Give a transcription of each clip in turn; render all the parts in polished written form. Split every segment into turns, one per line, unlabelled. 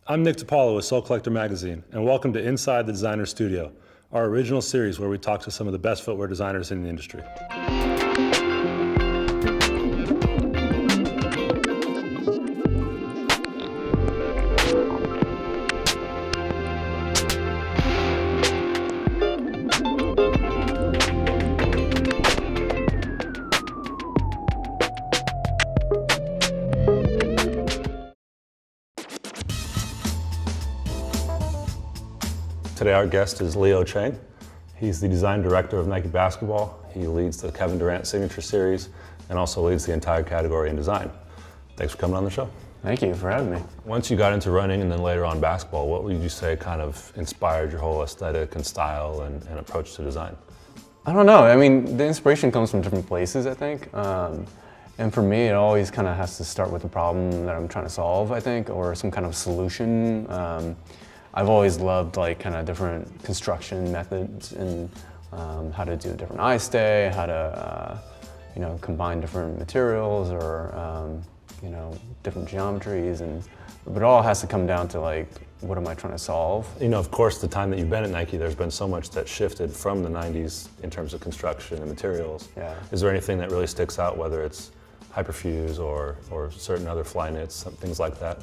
I'm Nick DiPaolo with Soul Collector Magazine, and welcome to Inside the Designer Studio, our original series where we talk to some of the best footwear designers in the industry. Today our guest is Chang. He's the design director of Nike Basketball. He leads the Kevin Durant Signature Series and also leads the entire category in design. Thanks for coming on the show.
Thank you for having me.
Once you got into running and then later on basketball, what would you say kind of inspired your whole aesthetic and style and approach to design?
I don't know. I mean, the inspiration comes from different places, I think. And for me, it always kind of has to start with a problem that I'm trying to solve, I think, or some kind of solution. I've always loved like kind of different construction methods and how to do a different eye stay, how to combine different materials or different geometries, but it all has to come down to like, what am I trying to solve?
You know, of course, the time that you've been at Nike, there's been so much that shifted from the 90s in terms of construction and materials.
Yeah.
Is there anything that really sticks out, whether it's Hyperfuse or certain other fly knits, things like that?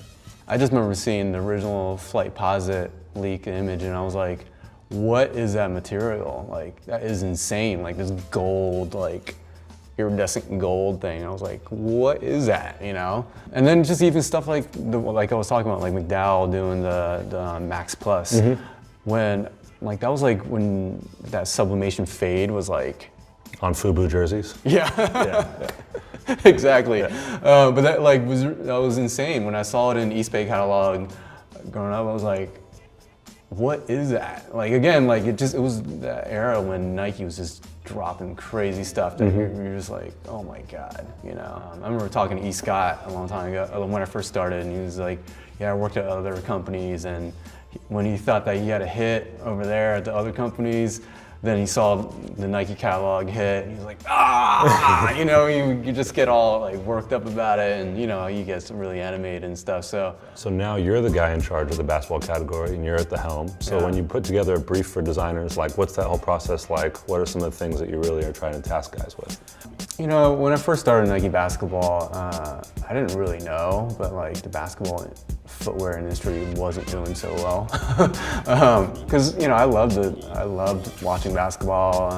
I just remember seeing the original Flight Posit leak image and I was like, what is that material? Like, that is insane. Like this gold, like iridescent gold thing. I was like, what is that, you know? And then just even stuff like I was talking about, like McDowell doing the Max Plus. When, like, that was like when that sublimation fade was like.
On FUBU jerseys?
Yeah.
Yeah.
Exactly.
Yeah.
But that was insane. When I saw it in East Bay catalog growing up, I was like, what is that? Like again, like it was that era when Nike was just dropping crazy stuff that you're just like, oh my God, you know. I remember talking to E. Scott a long time ago when I first started, and he was like, yeah, I worked at other companies, and when he thought that he had a hit over there at the other companies, then he saw the Nike catalog hit, and he was like, you know, you just get all like worked up about it, and you know, you get really animated and stuff. So
now you're the guy in charge of the basketball category, and you're at the helm. So
yeah.
When you put together a brief for designers, like what's that whole process like? What are some of the things that you really are trying to task guys with?
You know, when I first started Nike Basketball, I didn't really know, but like the basketball footwear industry wasn't doing so well. Because you know, I loved watching basketball.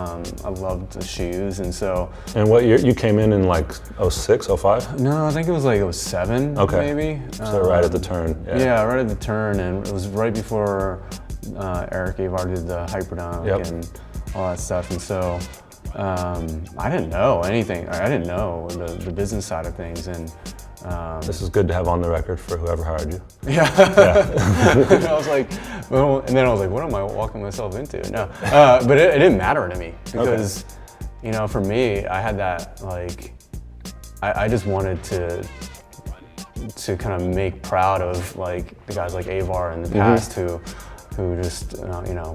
I loved the shoes, and so.
And what year you came in like 06, 05?
No, I think it was like 07,
okay.
Maybe.
So right at the turn.
Yeah, right at the turn, and it was right before Eric Avar did the Hyperdunk and all that stuff, and so. I didn't know anything. I didn't know the business side of things, and
this is good to have on the record for whoever hired you.
Yeah. And I was like, well, and then I was like, what am I walking myself into? No, but it didn't matter to me because, you know, for me, I had that like, I just wanted to kind of make proud of like the guys like Avar in the past who just you know.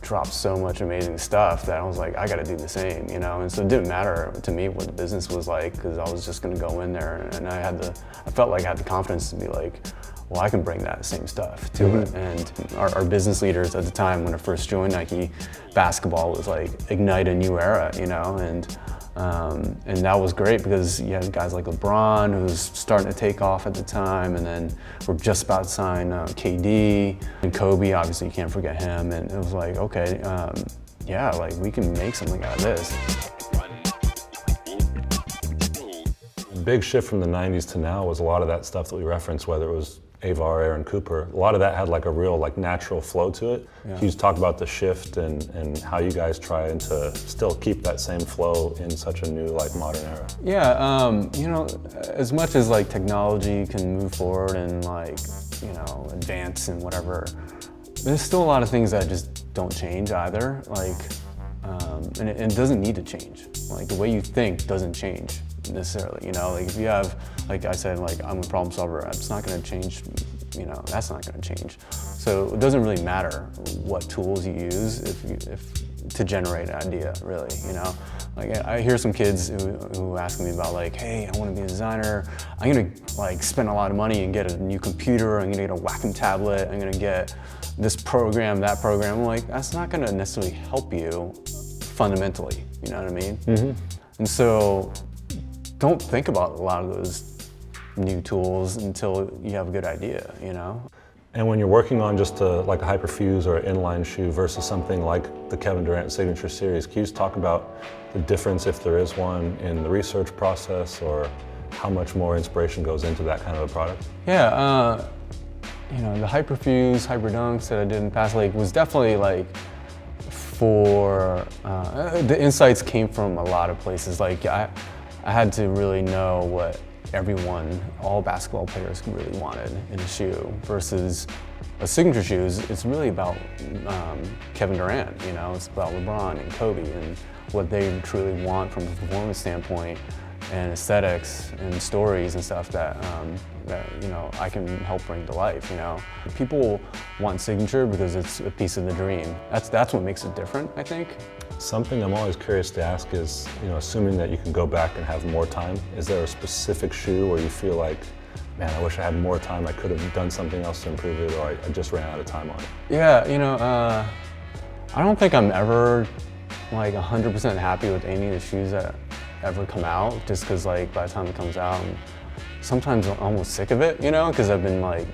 Dropped so much amazing stuff that I was like, I got to do the same, you know. And so it didn't matter to me what the business was like because I was just going to go in there, and I felt like I had the confidence to be like, well, I can bring that same stuff to it. And our business leaders at the time, when I first joined Nike Basketball, was like ignite a new era, you know. And that was great because you had guys like LeBron, who was starting to take off at the time, and then we're just about to sign KD, and Kobe, obviously you can't forget him, and it was like, okay, yeah, like we can make something out of this.
The big shift from the 90s to now was a lot of that stuff that we referenced, whether it was Avar, Aaron Cooper, a lot of that had like a real like natural flow to it. Yeah. Can you just talk about the shift and how you guys try to still keep that same flow in such a new like modern era?
Yeah, you know, as much as like technology can move forward and like, you know, advance and whatever, there's still a lot of things that just don't change either. Like, and it doesn't need to change. Like the way you think doesn't change necessarily, you know, like if you have, like I said, like I'm a problem solver, it's not going to change, you know, that's not going to change. So it doesn't really matter what tools you use if to generate an idea, really, you know? Like I hear some kids who ask me about like, hey, I want to be a designer. I'm gonna like spend a lot of money and get a new computer. I'm gonna get a Wacom tablet. I'm gonna get this program, that program. I'm like, that's not gonna necessarily help you fundamentally, you know what I mean? And so don't think about a lot of those new tools until you have a good idea, you know?
And when you're working on just like a Hyperfuse or an inline shoe versus something like the Kevin Durant Signature Series, can you just talk about the difference, if there is one, in the research process, or how much more inspiration goes into that kind of a product?
Yeah, you know, the Hyperfuse, Hyperdunks that I did in Past Lake was definitely like for, the insights came from a lot of places. Like I had to really know what everyone, all basketball players really wanted in a shoe versus a signature shoes. It's really about Kevin Durant, you know, it's about LeBron and Kobe and what they truly want from a performance standpoint and aesthetics and stories and stuff that, you know, I can help bring to life, you know. People want signature because it's a piece of the dream. That's what makes it different, I think.
Something I'm always curious to ask is, you know, assuming that you can go back and have more time, is there a specific shoe where you feel like, man, I wish I had more time, I could have done something else to improve it, or I just ran out of time on it?
Yeah, you know, I don't think I'm ever like 100% happy with any of the shoes that ever come out, just because like by the time it comes out, sometimes I'm almost sick of it, you know, because I've been like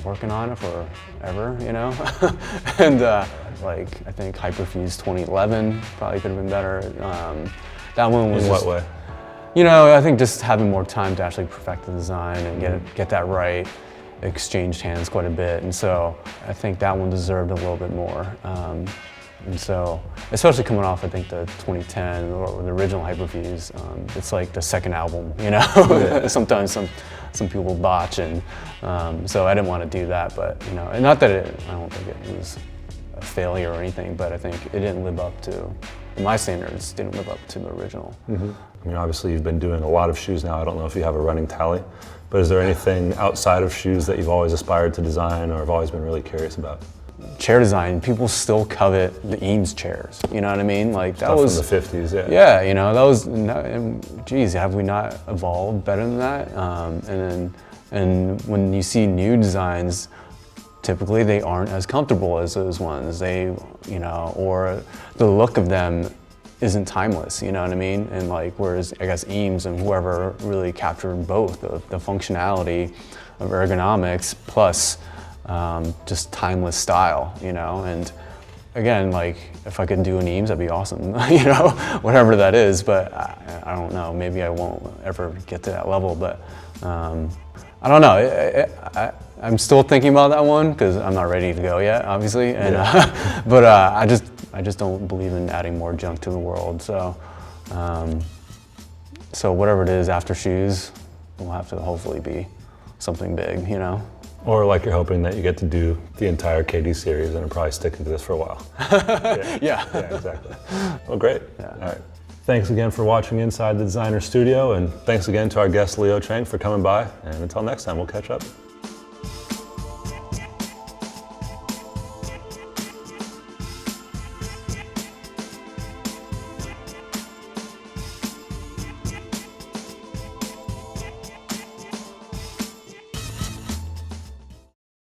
working on it forever, you know. And like I think Hyperfuse 2011 probably could have been better. That one was
in what way?
You know, I think just having more time to actually perfect the design and get that right, exchanged hands quite a bit, and so I think that one deserved a little bit more. And so, especially coming off, I think the 2010 or the original Hyperfuse, it's like the second album, you know. Sometimes some people botch, and so I didn't want to do that, but you know, and not that I don't think it was a failure or anything, but I think it didn't live up to my standards. Didn't live up to the original.
I mean, obviously you've been doing a lot of shoes now. I don't know if you have a running tally, but is there anything outside of shoes that you've always aspired to design or have always been really curious about?
Chair design, people still covet the Eames chairs, you know what I mean? Like that was
from the 50s, yeah.
Yeah, you know, that was, geez, have we not evolved better than that? And when you see new designs, typically they aren't as comfortable as those ones. They, you know, or the look of them isn't timeless, you know what I mean? And like, whereas I guess Eames and whoever really captured both the functionality of ergonomics plus just timeless style, you know. And again, like if I could do an Eames, that'd be awesome, you know, whatever that is. But I don't know, maybe I won't ever get to that level, but I don't know. I'm still thinking about that one because I'm not ready to go yet, obviously. And but I just don't believe in adding more junk to the world. So so whatever it is after shoes will have to hopefully be something big, you know.
Or like you're hoping that you get to do the entire KD series and are probably sticking to this for a while.
Yeah,
exactly. Well, great.
Yeah.
All right. Thanks again for watching Inside the Designer Studio, and thanks again to our guest Leo Chang for coming by. And until next time, we'll catch up.